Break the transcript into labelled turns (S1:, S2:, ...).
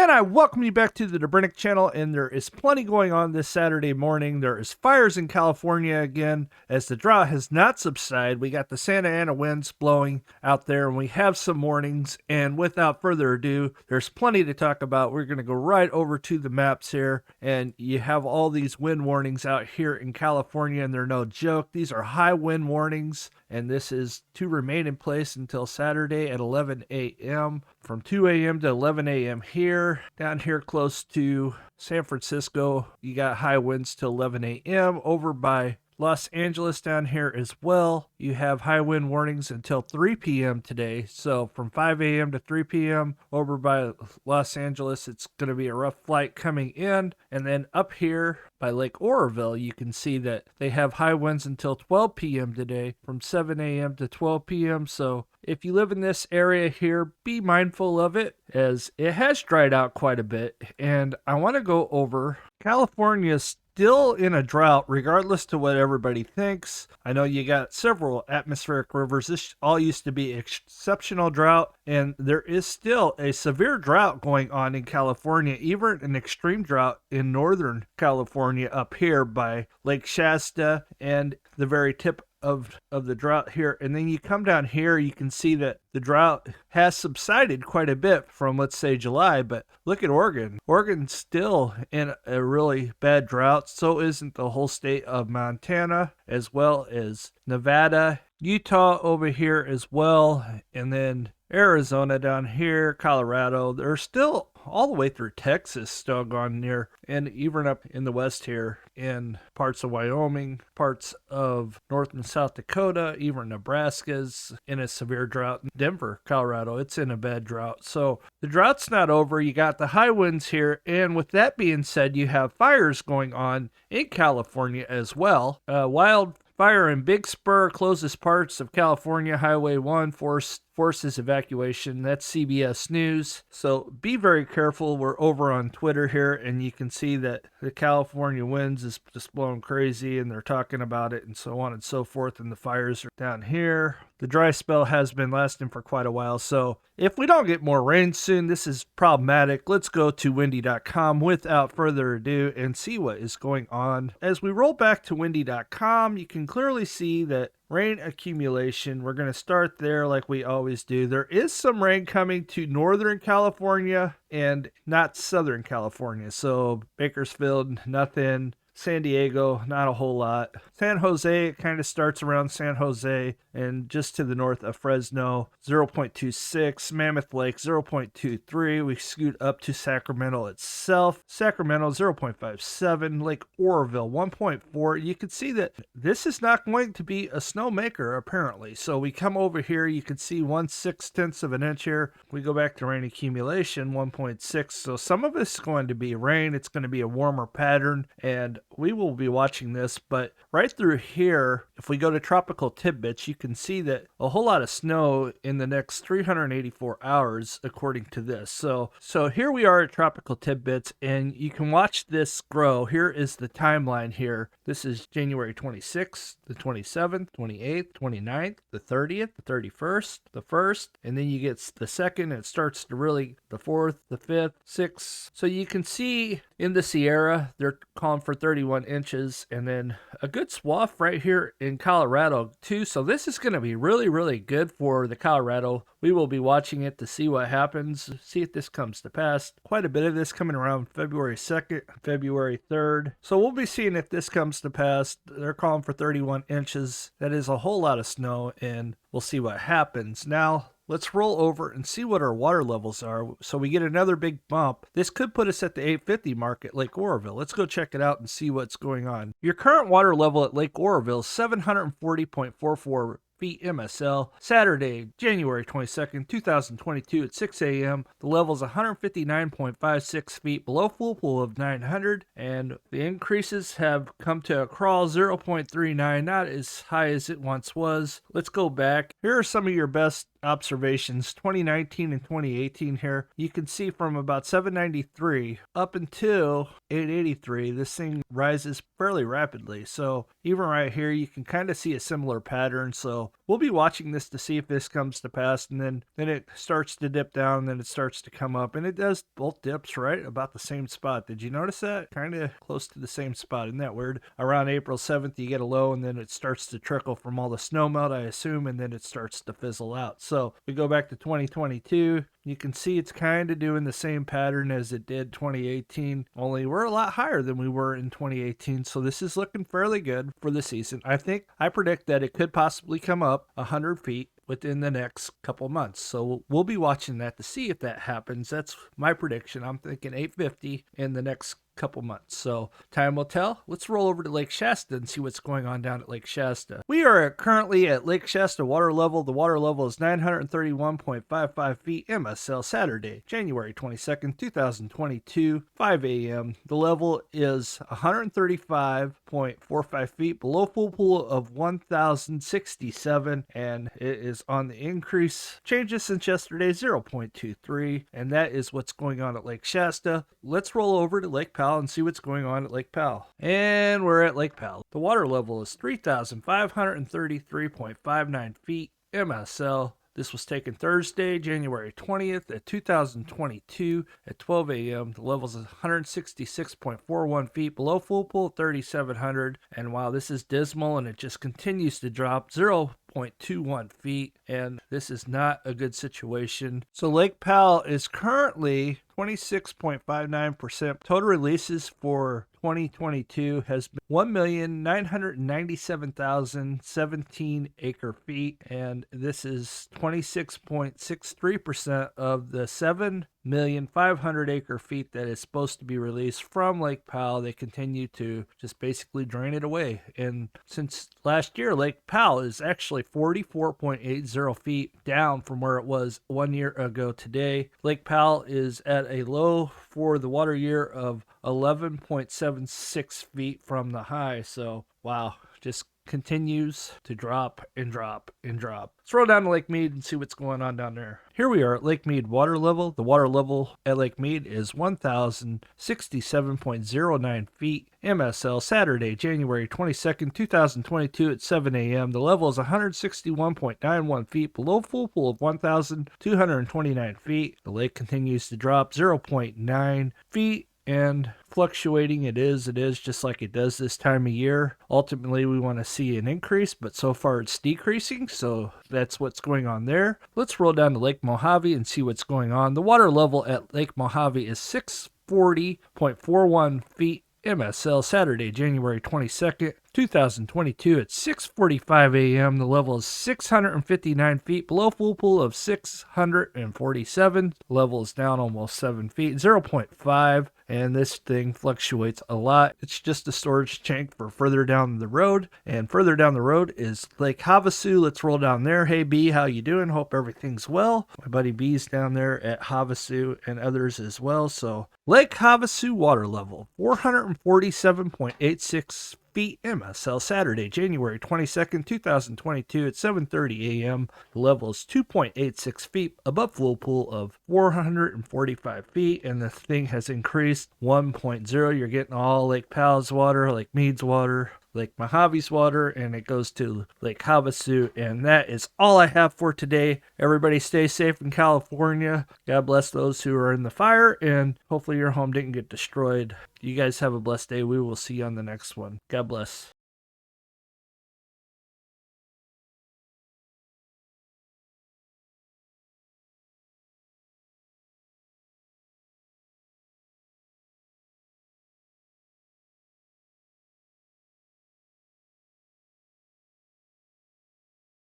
S1: And I welcome you back to the Dobrinic channel, and there is plenty going on this Saturday morning. There is fires in California again, as the drought has not subsided. We got the Santa Ana winds blowing out there, and we have some warnings. And without further ado, there's plenty to talk about. We're going to go right over to the maps here, and you have all these wind warnings out here in California, and they're no joke. These are high wind warnings, and this is to remain in place until Saturday at 11 a.m. From 2 a.m. to 11 a.m. here. Down here close to San Francisco, you got high winds till 11 a.m. Over by Los Angeles down here as well, you have high wind warnings until 3 p.m. today. So from 5 a.m. to 3 p.m. over by Los Angeles, it's going to be a rough flight coming in. And then up here by Lake Oroville, you can see that they have high winds until 12 p.m. today from 7 a.m. to 12 p.m. So if you live in this area here, be mindful of it, as it has dried out quite a bit. And I want to go over California's still in a drought, regardless to what everybody thinks. I know you got several atmospheric rivers. This all used to be exceptional drought, and there is still a severe drought going on in California, even an extreme drought in northern California up here by Lake Shasta and the very tip of the drought here. And then you come down here, you can see that the drought has subsided quite a bit from, let's say, July. But look at Oregon. Oregon's still in a really bad drought. So isn't the whole state of Montana, as well as Nevada, Utah over here as well, and then Arizona down here, Colorado. They're still all the way through Texas, still gone near, and even up in the west here in parts of Wyoming, parts of North and South Dakota, even Nebraska's in a severe drought. Denver, Colorado, it's in a bad drought. So the drought's not over. You got the high winds here, and with that being said, you have fires going on in California as well. Wildfire in Big Spur closes parts of California. Highway 1 forces evacuation. That's CBS News. So be very careful. We're over on Twitter here, and you can see that the California winds is just blowing crazy, and they're talking about it and so on and so forth, and the fires are down here. The dry spell has been lasting for quite a while, so if we don't get more rain soon, this is problematic. Let's go to windy.com without further ado and see what is going on. As we roll back to windy.com, you can clearly see that rain accumulation, we're going to start there like we always do. There is some rain coming to Northern California and not Southern California. So Bakersfield, nothing. San Diego, not a whole lot. San Jose, it kind of starts around San Jose and just to the north of Fresno, 0.26. Mammoth Lake, 0.23. We scoot up to Sacramento itself. Sacramento, 0.57. Lake Oroville, 1.4. You can see that this is not going to be a snowmaker, apparently. So we come over here, you can see 1/6 of an inch here. We go back to rain accumulation, 1.6. So some of it's going to be rain. It's going to be a warmer pattern, and we will be watching this. But right through here, if we go to tropical tidbits, you can see that a whole lot of snow in the next 384 hours, according to this. So here we are at tropical tidbits, and you can watch this grow. Here is the timeline here. This is January 26th, the 27th, 28th, 29th, the 30th, the 31st, the 1st, and then you get the 2nd. It starts to really the 4th, the 5th, 6th. So you can see in the Sierra, they're calling for 31 inches, and then a good swath right here in Colorado too. So this is going to be really, really good for the Colorado. We will be watching it to see what happens, see if this comes to pass. Quite a bit of this coming around February 2nd, February 3rd. So we'll be seeing if this comes to pass. They're calling for 31 inches. That is a whole lot of snow, and we'll see what happens. Now, let's roll over and see what our water levels are. So we get another big bump. This could put us at the 850 mark at Lake Oroville. Let's go check it out and see what's going on. Your current water level at Lake Oroville is 740.44 feet MSL. Saturday, January 22nd, 2022 at 6 a.m. The level is 159.56 feet below full pool of 900, and the increases have come to a crawl 0.39, not as high as it once was. Let's go back. Here are some of your best observations, 2019 and 2018 here. You can see from about 793 up until 883, this thing rises fairly rapidly. So even right here, you can kind of see a similar pattern. So we'll be watching this to see if this comes to pass, and then it starts to dip down, and then it starts to come up, and it does both dips right about the same spot. Did you notice that? Kind of close to the same spot. Isn't that weird? Around April 7th, you get a low, and then it starts to trickle from all the snow melt, I assume, and then it starts to fizzle out. So we go back to 2022. You can see it's kind of doing the same pattern as it did 2018, only we're a lot higher than we were in 2018, so this is looking fairly good for the season. I predict that it could possibly come up 100 feet within the next couple months. So we'll be watching that to see if that happens. That's my prediction. I'm thinking 850 in the next couple months. So time will tell. Let's roll over to Lake Shasta and see what's going on down at Lake Shasta. We are currently at Lake Shasta water level. The water level is 931.55 feet MSL Saturday, January 22nd, 2022, 5 a.m. The level is 135.45 feet below full pool of 1,067, and it is on the increase. Changes since yesterday, 0.23, and that is what's going on at Lake Shasta. Let's roll over to Lake Powell and see what's going on at Lake Powell. And we're at Lake Powell. The water level is 3,533.59 feet MSL. This was taken Thursday, January 20th at 2022 at 12 a.m. The level is 166.41 feet below full pool, 3,700. And while this is dismal and it just continues to drop, 0.21 feet, and this is not a good situation. So Lake Powell is currently 26.59%. Total releases for 2022 has been 1,997,017 acre feet, and this is 26.63% of the 7,500,000 acre feet that is supposed to be released from Lake Powell. They continue to just basically drain it away. And since last year, Lake Powell is actually 44.80 feet down from where it was 1 year ago today. Lake Powell is at a low for the water year of 11.76 feet from the high. So, wow, just continues to drop and drop and drop. Let's roll down to Lake Mead and see what's going on down there. Here we are at Lake Mead water level. The water level at Lake Mead is 1,067.09 feet MSL Saturday, January 22nd, 2022 at 7 a.m. The level is 161.91 feet below full pool of 1,229 feet. The lake continues to drop 0.9 feet. And fluctuating it is just like it does this time of year. Ultimately, we want to see an increase, but so far it's decreasing, so that's what's going on there. Let's roll down to Lake Mohave and see what's going on. The water level at Lake Mohave is 640.41 feet MSL Saturday, January 22nd, 2022 at 6:45 a.m. The level is 659 feet below full pool of 647. The level is down almost 7 feet, 0.5, and this thing fluctuates a lot. It's just a storage tank for further down the road, and further down the road is Lake Havasu. Let's roll down there. Hey B, how you doing? Hope everything's well. My buddy B's down there at Havasu and others as well. So Lake Havasu water level 447.86 feet MSL Saturday, January 22nd, 2022 at 7:30 a.m. The level is 2.86 feet above full pool of 445 feet, and the thing has increased 1.0. You're getting all Lake Powell's water, Lake Mead's water, Lake Mojave's water, and it goes to Lake Havasu. And that is all I have for today. Everybody stay safe in California. God bless those who are in the fire, and hopefully your home didn't get destroyed. You guys have a blessed day. We will see you on the next one. God bless.